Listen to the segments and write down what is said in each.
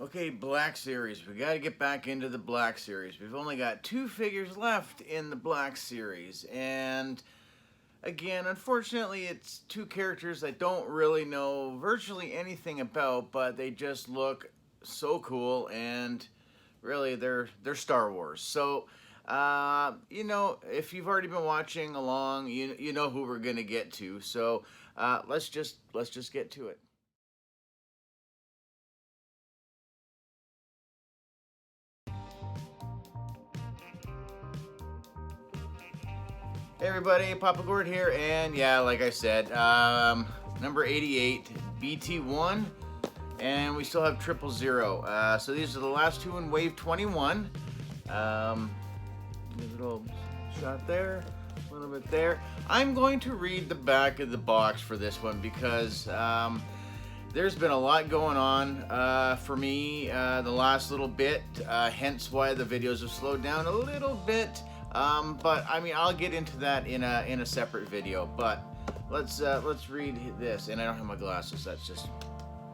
Okay, Black Series. We got to get back into the Black Series. We've only got 2 figures left in the Black Series. And again, unfortunately, it's 2 characters I don't really know virtually anything about, but they just look so cool, and really they're Star Wars. So, you know, if you've already been watching along, you know who we're going to get to. So, let's just get to it. Hey everybody, Papa Gord here, and yeah, like I said, number 88, BT1, and we still have 000. So these are the last 2 in Wave 21. A little shot there, a little bit there. I'm going to read the back of the box for this one because there's been a lot going on for me the last little bit, hence why the videos have slowed down a little bit. But I mean, I'll get into that in a separate video. But let's read this. And I don't have my glasses. That's just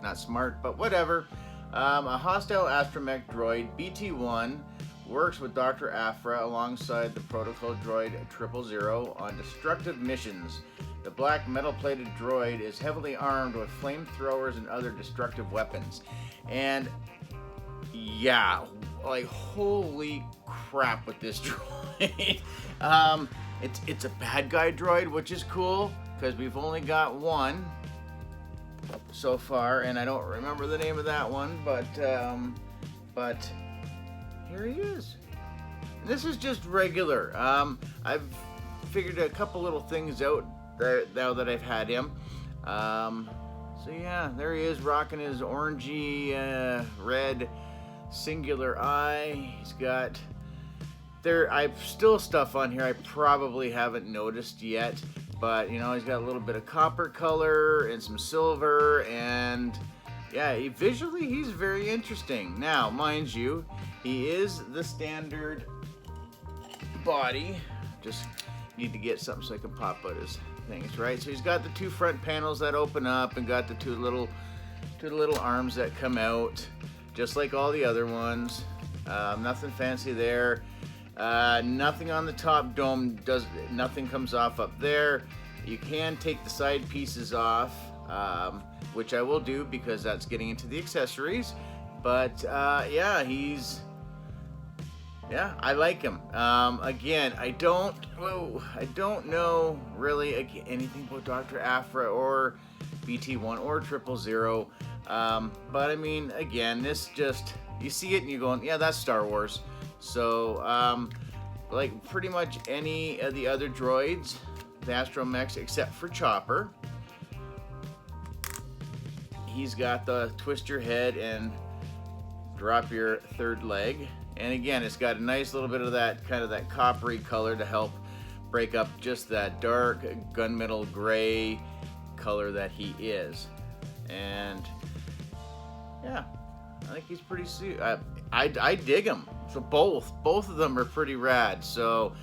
not smart. But whatever. A hostile astromech droid BT1 works with Dr. Aphra alongside the protocol droid 000 on destructive missions. The black metal-plated droid is heavily armed with flamethrowers and other destructive weapons. And yeah, like holy crap with this droid. It's a bad guy droid, which is cool because we've only got one so far, and I don't remember the name of that one, but here he is. And this is just regular. I've figured a couple little things out now that I've had him. So yeah, there he is, rocking his orangey red singular eye. He's got I've still stuff on here I probably haven't noticed yet, but you know, he's got a little bit of copper color and some silver, and yeah, visually he's very interesting. Now, mind you, he is the standard body. Just need to get something so I can pop out his things, right? So he's got the 2 front panels that open up and got the two little arms that come out, just like all the other ones. Nothing fancy there. Nothing on the top dome. Nothing comes off up there. You can take the side pieces off, which I will do because that's getting into the accessories. But yeah, I like him. Again, I don't know really anything about Dr. Aphra or BT1 or 000. But I mean, again, this just, you see it and you're going, yeah, that's Star Wars. So, like pretty much any of the other droids, the astromechs, except for Chopper, he's got the twist your head and drop your 3rd leg. And again, it's got a nice little bit of that kind of that coppery color to help break up just that dark gunmetal gray color that he is. And yeah, I think he's pretty I dig him. So both of them are pretty rad. So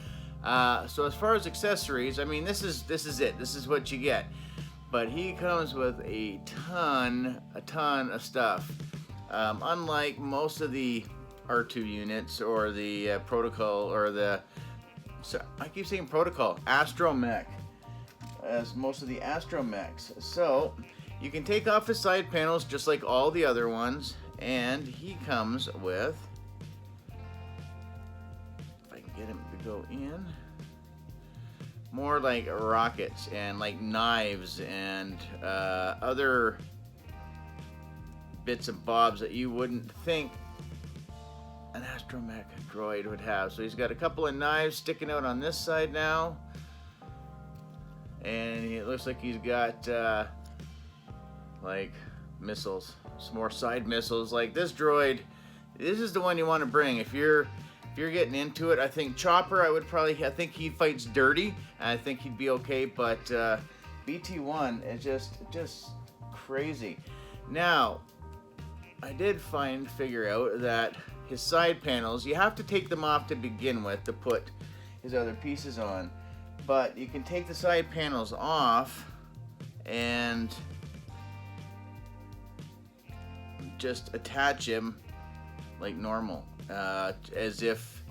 so as far as accessories, I mean, this is it. This is what you get. But he comes with a ton of stuff. Unlike most of the R2 units or the protocol or I keep saying protocol, astromech, as most of the astromechs. So you can take off his side panels just like all the other ones, and he comes with, if I can get him to go in, more like rockets and like knives and other bits and bobs that you wouldn't think an astromech droid would have. So he's got a couple of knives sticking out on this side now, and it looks like he's got like missiles, some more side missiles. Like this droid, this is the one you want to bring if you're getting into it. I think Chopper, I think he fights dirty, and I think he'd be okay, but BT1 is just crazy. Now, I did figure out that his side panels, you have to take them off to begin with to put his other pieces on, but you can take the side panels off and just attach him like normal, as if,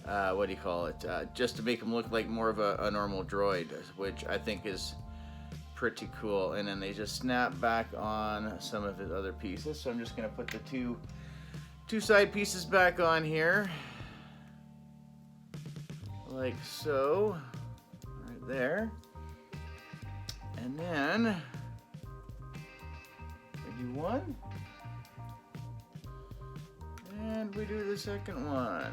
what do you call it, just to make him look like more of a normal droid, which I think is pretty cool. And then they just snap back on some of his other pieces. So I'm just going to put the two side pieces back on here, like so, right there. And then we do one, and we do the second one.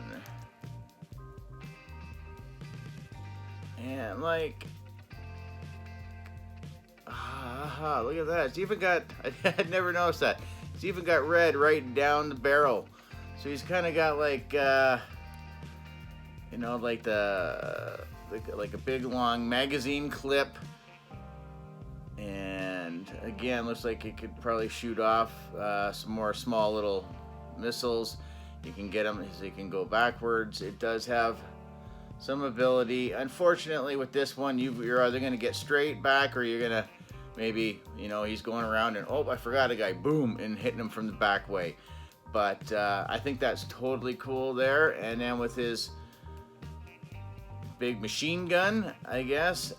And like, look at that. It's even got, I had never noticed that. It's even got red right down the barrel. So he's kind of got like, you know, like like a big long magazine clip. And again, looks like it could probably shoot off some more small little missiles. You can get them so you can go backwards. It does have some ability. Unfortunately, with this one, you're either going to get straight back, or you're going to maybe, you know, he's going around and, oh, I forgot a guy, boom, and hitting him from the back way. But I think that's totally cool there. And then with his big machine gun, I guess,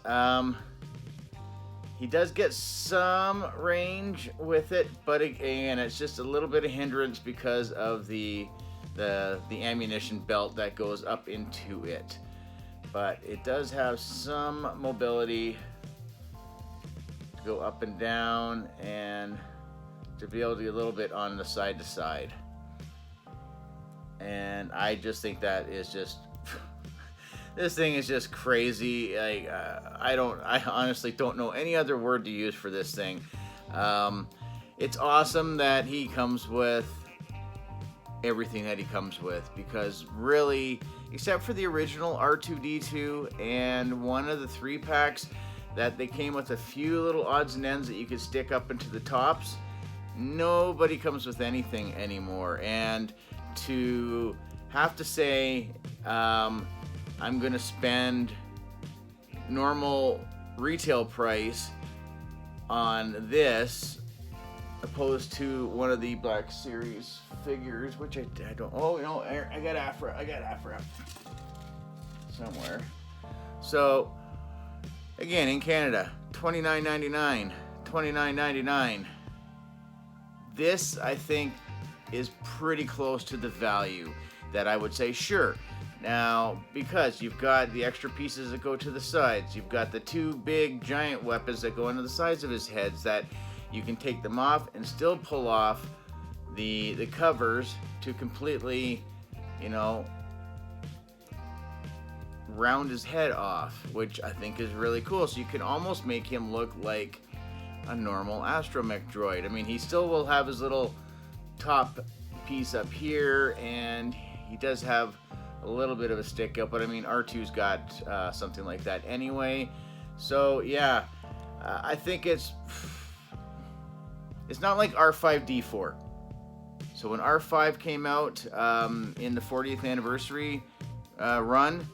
he does get some range with it, but again, it's just a little bit of hindrance because of the ammunition belt that goes up into it. But it does have some mobility to go up and down, and to be able to get a little bit on the side to side. And I just think that is just this thing is just crazy. I honestly don't know any other word to use for this thing. It's awesome that he comes with everything that he comes with, because really, except for the original R2-D2 and one of the 3-packs that they came with a few little odds and ends that you could stick up into the tops, nobody comes with anything anymore. And to have to say, I'm gonna spend normal retail price on this opposed to one of the Black Series figures, which I don't. Oh, no, I got Aphra somewhere. So again, in Canada, $29.99, $29.99. This, I think, is pretty close to the value that I would say, sure. Now, because you've got the extra pieces that go to the sides, you've got the two big giant weapons that go into the sides of his heads that you can take them off and still pull off the covers to completely, you know, round his head off, which I think is really cool. So you can almost make him look like a normal astromech droid. I mean, he still will have his little top piece up here, and he does have a little bit of a stick up, but I mean, R2's got something like that anyway. So yeah, I think it's not like R5-D4. So when R5 came out in the 40th anniversary run,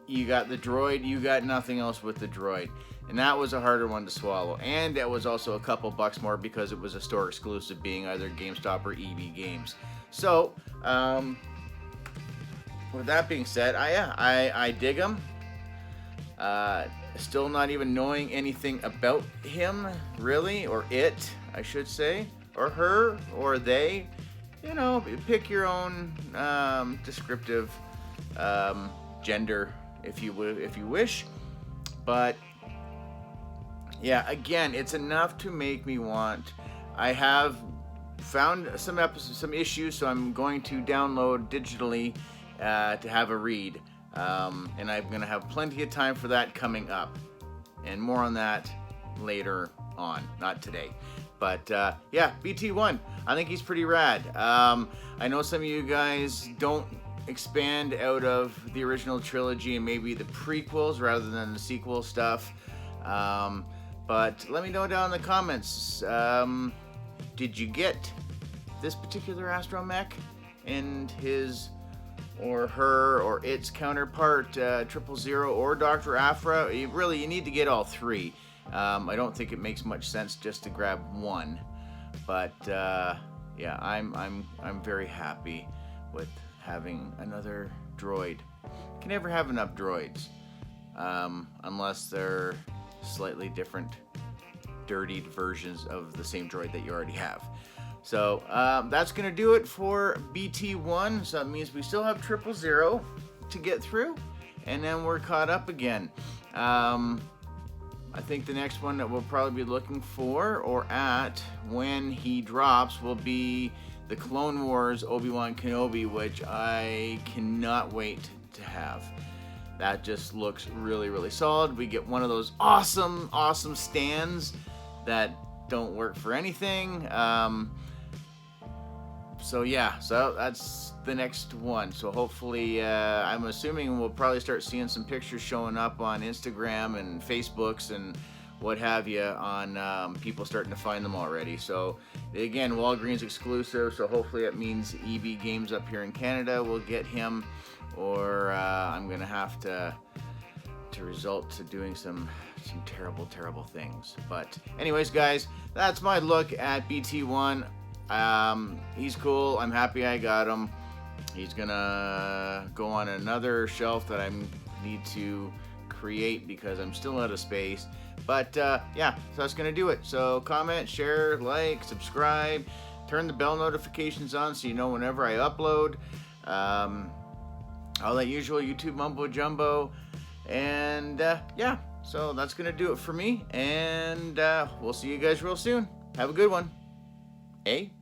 you got the droid, you got nothing else with the droid. And that was a harder one to swallow. And it was also a couple bucks more because it was a store exclusive, being either GameStop or EB Games. So, with that being said, I dig him. Still not even knowing anything about him, really, or it, I should say, or her, or they. You know, pick your own descriptive gender, if you wish. But yeah, again, it's enough to make me want. I have found some issues, so I'm going to download digitally to have a read, and I'm going to have plenty of time for that coming up, and more on that later on, not today. But yeah, BT1, I think he's pretty rad. I know some of you guys don't expand out of the original trilogy and maybe the prequels rather than the sequel stuff. But let me know down in the comments. Did you get this particular astromech and his or her or its counterpart, 000 or Dr. Aphra? You need to get all three. I don't think it makes much sense just to grab one. But yeah, I'm very happy with having another droid. You can never have enough droids, unless they're slightly different, dirtied versions of the same droid that you already have. So that's gonna do it for BT1. So that means we still have 000 to get through, and then we're caught up again. I think the next one that we'll probably be looking for or at when he drops will be the Clone Wars Obi-Wan Kenobi, which I cannot wait to have. That just looks really, really solid. We get one of those awesome stands that don't work for anything. So yeah, so that's the next one. So hopefully, I'm assuming we'll probably start seeing some pictures showing up on Instagram and Facebooks and what have you on people starting to find them already. So again, Walgreens exclusive. So hopefully it means EB Games up here in Canada will get him, or I'm gonna have to result to doing some terrible things. But anyways, guys, that's my look at BT1. He's cool. I'm happy I got him. He's gonna go on another shelf that I need to create because I'm still out of space. But yeah, so that's gonna do it. So comment, share, like, subscribe, turn the bell notifications on so you know whenever I upload. All that usual YouTube mumbo jumbo. And yeah, so that's gonna do it for me. And we'll see you guys real soon. Have a good one. Hey.